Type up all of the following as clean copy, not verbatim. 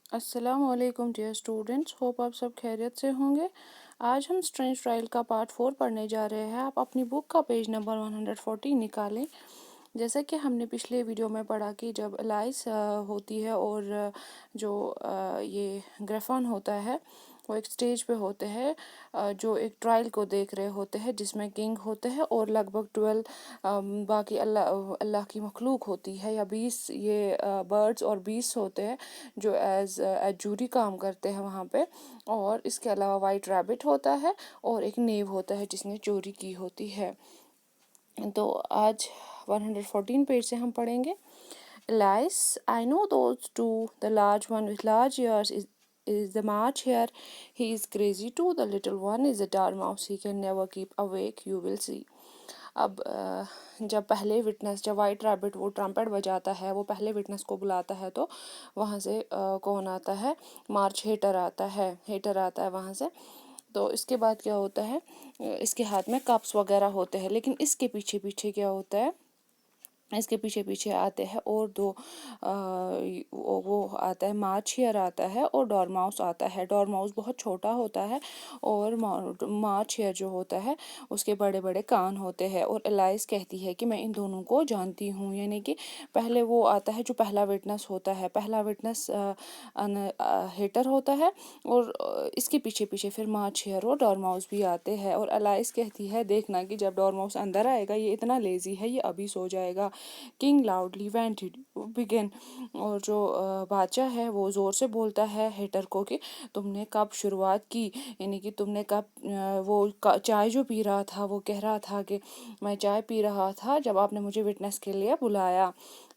अस्सलाम वालेकुम dear students, hope आप सब खैरियत से होंगे। आज हम स्ट्रेंज ट्रायल का पार्ट 4 पढ़ने जा रहे हैं। आप अपनी बुक का पेज नंबर 140 निकालें। जैसा कि हमने पिछले वीडियो में पढ़ा कि जब एलाइस होती है और जो ये ग्रेफन होता है वो एक स्टेज पे होते हैं, जो एक ट्रायल को देख रहे होते हैं जिसमें किंग होते हैं और लगभग 12 बाकी अल्लाह अल्लाह की मखलूक होती है, या 20 ये बर्ड्स और 20 होते हैं जो एज जूरी काम करते हैं वहाँ पे। और इसके अलावा वाइट रैबिट होता है और एक नेव होता है जिसने चोरी की होती है। तो आज 114 पेज से हम पढ़ेंगे। Lice, I know those two. The large one with large ears is the March hare. He is crazy too. The little one is a dormouse. He can never keep awake. You will see. अब जब पहले witness, जब white rabbit वो trumpet बजाता है, वो पहले witness को बुलाता है, तो वहाँ से कौन आता है? मार्च हेटर आता है वहाँ से। तो इसके बाद क्या होता है, इसके हाथ में कप्स वगैरह होते हैं, लेकिन इसके पीछे पीछे क्या होता है, इसके पीछे पीछे आते हैं और दो वो आता है, मार्च हेयर आता है और डॉर्माउस आता है। डॉर्माउस बहुत छोटा होता है और मार्च हेयर जो होता है उसके बड़े बड़े कान होते हैं। और एलाइस कहती है कि मैं इन दोनों को जानती हूँ, यानी कि पहले वो आता है जो पहला विटनेस होता है, पहला विटनेस हेटर होता है, और इसके पीछे पीछे फिर मार्च हेयर और डॉर्माउस भी आते हैं। और एलाइस कहती है देखना कि जब डॉर्माउस अंदर आएगा, ये इतना लेजी है, ये अभी सो जाएगा। King loudly vented begin. और जो बादशाह है वो ज़ोर से बोलता है हेटर को कि तुमने कब शुरुआत की, यानी कि तुमने कब वो चाय जो पी रहा था, वो कह रहा था कि मैं चाय पी रहा था जब आपने मुझे विटनेस के लिए बुलाया।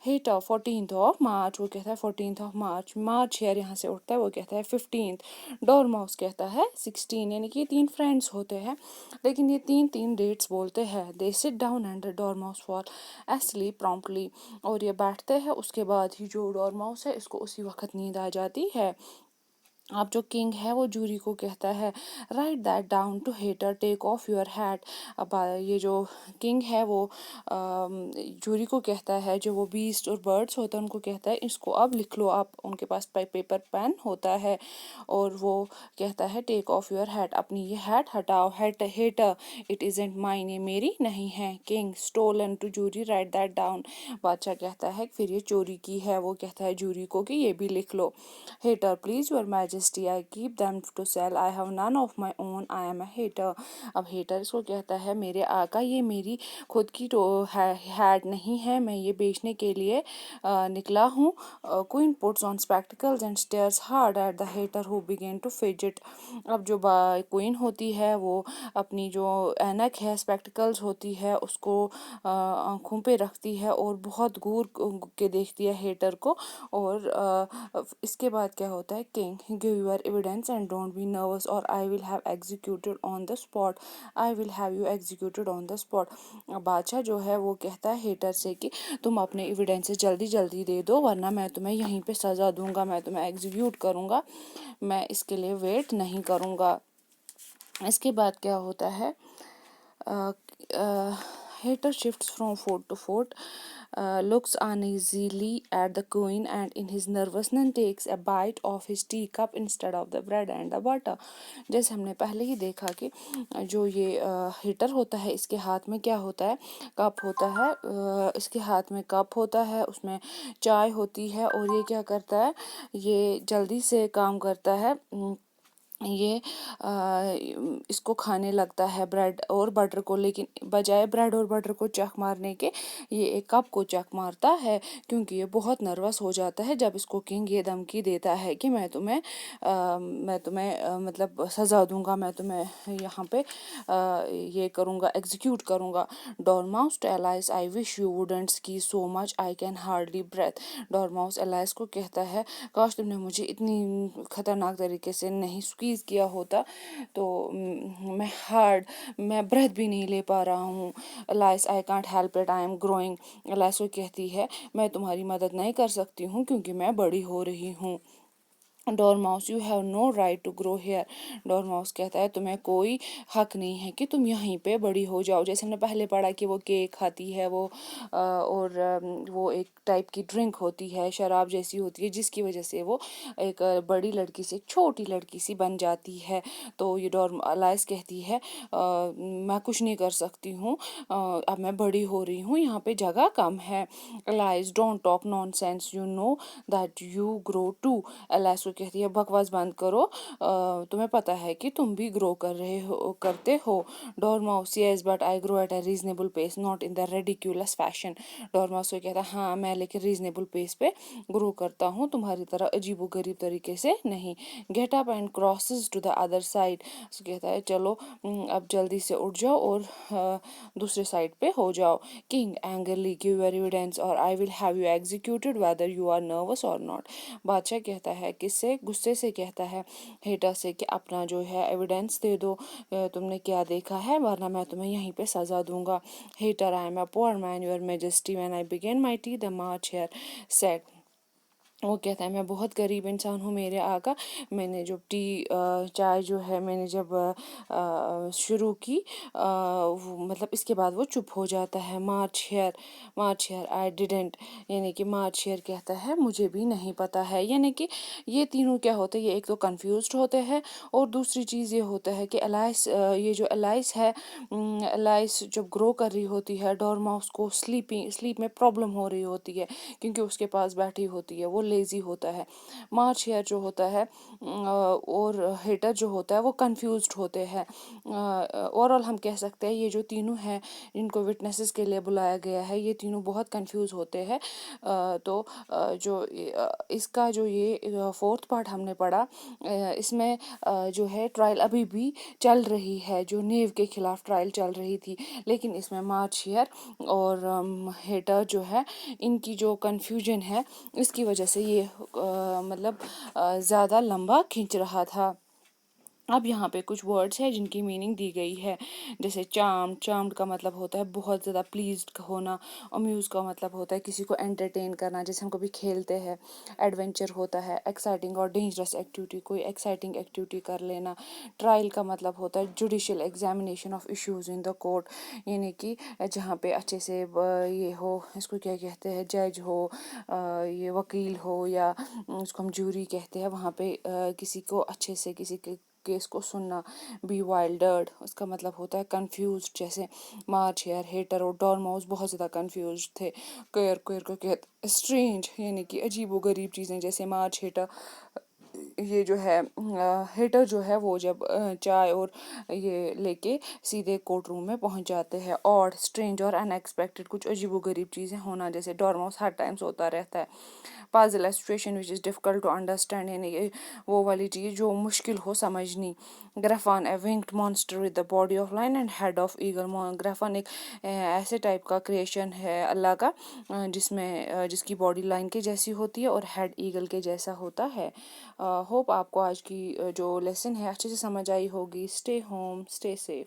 हेटर 14th ऑफ मार्च, वो कहता है 14th of March. March hair यहाँ से उठता है, वो कहता है 15th। डॉर्माउस कहता है 16, यानी कि 3 फ्रेंड्स होते हैं, लेकिन ये तीन तीन डेट्स बोलते हैं। They sit down and dormouse fall asleep promptly. और ये बैठते हैं, उसके बाद ही जो डॉर्माउस है इसको उसी वक्त नींद आ जाती है। अब जो किंग है वो जूरी को कहता है write that down to hatter, take off your hat. अब ये जो किंग है वो जूरी को कहता है, जो वो बीस्ट और बर्ड्स होता है उनको कहता है इसको अब लिख लो आप, उनके पास पेपर पेन होता है। और वो कहता है टेक ऑफ योर हैट, अपनी ये हैट हटाओ। हेटर इट इज़ेंट माइन, ये मेरी नहीं है। King stolen to jury, write that down. बादशाह कहता है फिर ये चोरी की है, वो कहता है जूरी को कि ये भी लिख लो। Hatter please your majesty, I keep them to sell, I have none of my own, I am a hatter. अब हेटर इसको कहता है मेरे आका, ये मेरी खुद की तो हैट नहीं है, मैं ये बेचने के लिए निकला हूँ। Queen puts on spectacles and stares hard at the hatter who began to fidget. अब जो क्वीन होती है वो अपनी जो ऐनक है, स्पेक्टिकल्स होती है, उसको आँखों पे रखती है और बहुत घूर के देखती है हेटर को। और इसके बाद क्या होता है, king give your evidence and don't be nervous or I will have executed on the spot, I will have you executed on the spot. बादशाह जो है वो कहता है हेटर से कि तुम अपने एविडेंसेस जल्दी जल्दी दे दो, वरना मैं तुम्हें यहीं पे सज़ा दूंगा, मैं तुम्हें एग्जीक्यूट करूंगा, मैं इसके लिए वेट नहीं करूंगा। इसके बाद क्या होता है, Hater shifts from fort to fort, looks uneasily at the queen, and in his nervousness takes a bite of his teacup instead of the bread and the butter. जैसे हमने पहले ही देखा कि जो ये हीटर होता है इसके हाथ में क्या होता है, कप होता है। इसके हाथ में कप होता है, उसमें चाय होती है, और ये क्या करता है, ये जल्दी से काम करता है। ये इसको खाने लगता है ब्रेड और बटर को, लेकिन बजाय ब्रेड और बटर को चख मारने के ये एक कप को चख मारता है, क्योंकि ये बहुत नर्वस हो जाता है जब इसको किंग ये धमकी देता है कि मैं तुम्हें मतलब सज़ा दूंगा, मैं तुम्हें यहाँ पे ये करूँगा, एग्जीक्यूट करूँगा। Dormouse to Alice, I wish you wouldn't squeeze so much, I can hardly breathe. Dormouse Alice को कहता है काश तुमने मुझे इतनी खतरनाक तरीके से नहीं स्क्वीज़ किया होता, तो मैं ब्रेथ भी नहीं ले पा रहा हूँ। Alias I can't help it, I am growing. Alias को कहती है मैं तुम्हारी मदद नहीं कर सकती हूँ क्योंकि मैं बड़ी हो रही हूँ। Dormouse you have no right to grow here. Dormouse कहता है तुम्हें कोई हक नहीं है कि तुम यहीं पे बड़ी हो जाओ। जैसे हमने पहले पढ़ा कि वो केक खाती है वो और वो एक टाइप की ड्रिंक होती है, शराब जैसी होती है, जिसकी वजह से वो एक बड़ी लड़की से एक छोटी लड़की सी बन जाती है। तो ये अलाइस कहती है मैं कुछ नहीं कर सकती हूँ, अब मैं बड़ी हो रही हूँ, यहाँ पे जगह कम है। Alice don't talk nonsense, you know that you grow too. Alice को कहती है बकवास बंद करो, तुम्हें पता है कि तुम भी ग्रो करते हो। Dormouse yes but I grow at a reasonable pace not in the ridiculous fashion. Dormouse को कहता है हाँ मैं लेकिन रीजनेबल पेस पे ग्रो करता हूँ, तुम्हारी तरह अजीबो गरीब तरीके से नहीं। Get up and crosses to the other side. कहता है चलो अब जल्दी से उठ जाओ और दूसरे साइड पे हो जाओ। King angrily give your evidence or I will have you executed whether you are nervous or not. बादशाह कहता है किससे, गुस्से से कहता है हेटा से कि अपना जो है एविडेंस दे दो, तुमने क्या देखा है, वरना मैं तुम्हें यहीं पे सजा दूंगा। Hatter I am a poor man your majesty when I began my tea the March Hare said. वो कहता है मैं बहुत गरीब इंसान हूँ मेरे आका, मैंने जो चाय जो है मैंने जब शुरू की मतलब इसके बाद वो चुप हो जाता है। मार्च हेयर आई डिडेंट, यानी कि मार्च हेयर कहता है मुझे भी नहीं पता है। यानी कि ये तीनों क्या होते हैं, ये एक तो कंफ्यूज्ड होते हैं और दूसरी चीज़ ये होता है कि एलाइस ये जो एलाइस है, एलाइस जब ग्रो कर रही होती है डॉर्माउस को स्लीप में प्रॉब्लम हो रही होती है क्योंकि उसके पास बैठी होती है, वो लेजी होता है। मार्च हेयर जो होता है और हेटर जो होता है वो कंफ्यूज्ड होते हैं। ओवरऑल हम कह सकते हैं ये जो तीनों हैं जिनको विटनेसेस के लिए बुलाया गया है, ये तीनों बहुत कंफ्यूज होते हैं। तो जो इसका जो ये फोर्थ पार्ट हमने पढ़ा, इसमें जो है ट्रायल अभी भी चल रही है, जो नेव के खिलाफ ट्रायल चल रही थी, लेकिन इसमें मार्च हेयर और हेटर जो है इनकी जो कन्फ्यूजन है इसकी वजह से ये मतलब ज़्यादा लंबा खींच रहा था। अब यहाँ पे कुछ वर्ड्स हैं जिनकी मीनिंग दी गई है, जैसे चार्म्ड का मतलब होता है बहुत ज़्यादा प्लीज्ड होना। अम्यूज़ का मतलब होता है किसी को एंटरटेन करना, जैसे हम कभी खेलते हैं। एडवेंचर होता है एक्साइटिंग और डेंजरस एक्टिविटी, कोई एक्साइटिंग एक्टिविटी कर लेना। ट्रायल का मतलब होता है judicial examination of issues in the court, यानी कि जहाँ पे अच्छे से ये हो, इसको क्या कहते हैं, जज हो, ये वकील हो, या उसको हम जूरी कहते हैं, वहाँ पे किसी को अच्छे से किसी के केस को सुनना। बी वाइल्डर्ड उसका मतलब होता है कंफ्यूज, जैसे मार्च हेयर हेटर और डॉर्माउस बहुत ज़्यादा कंफ्यूज थे। क्वेयर को कहते स्ट्रेंज, यानी कि अजीबो गरीब चीज़ें, जैसे मार्च हेटर ये जो है हेटर जो है वो जब चाय और ये लेके सीधे कोर्ट रूम में पहुंच जाते हैं। और स्ट्रेंज और अनएक्सपेक्टेड कुछ अजीबोगरीब चीज़ें होना, जैसे डॉर्माउस हर टाइम्स होता रहता है। Puzzle situation which is difficult to understand, यानी कि वो वाली चीज़ जो मुश्किल हो समझनी। Griffin a winged monster with the body of lion and head of eagle. Griffin एक ऐसे टाइप का क्रिएशन है अल्लाह का जिसमें जिसकी बॉडी लाइन के जैसी होती है और हेड ईगल के जैसा होता है। होप आपको आज की जो लेसन है अच्छे से समझ आई होगी। Stay home, stay safe.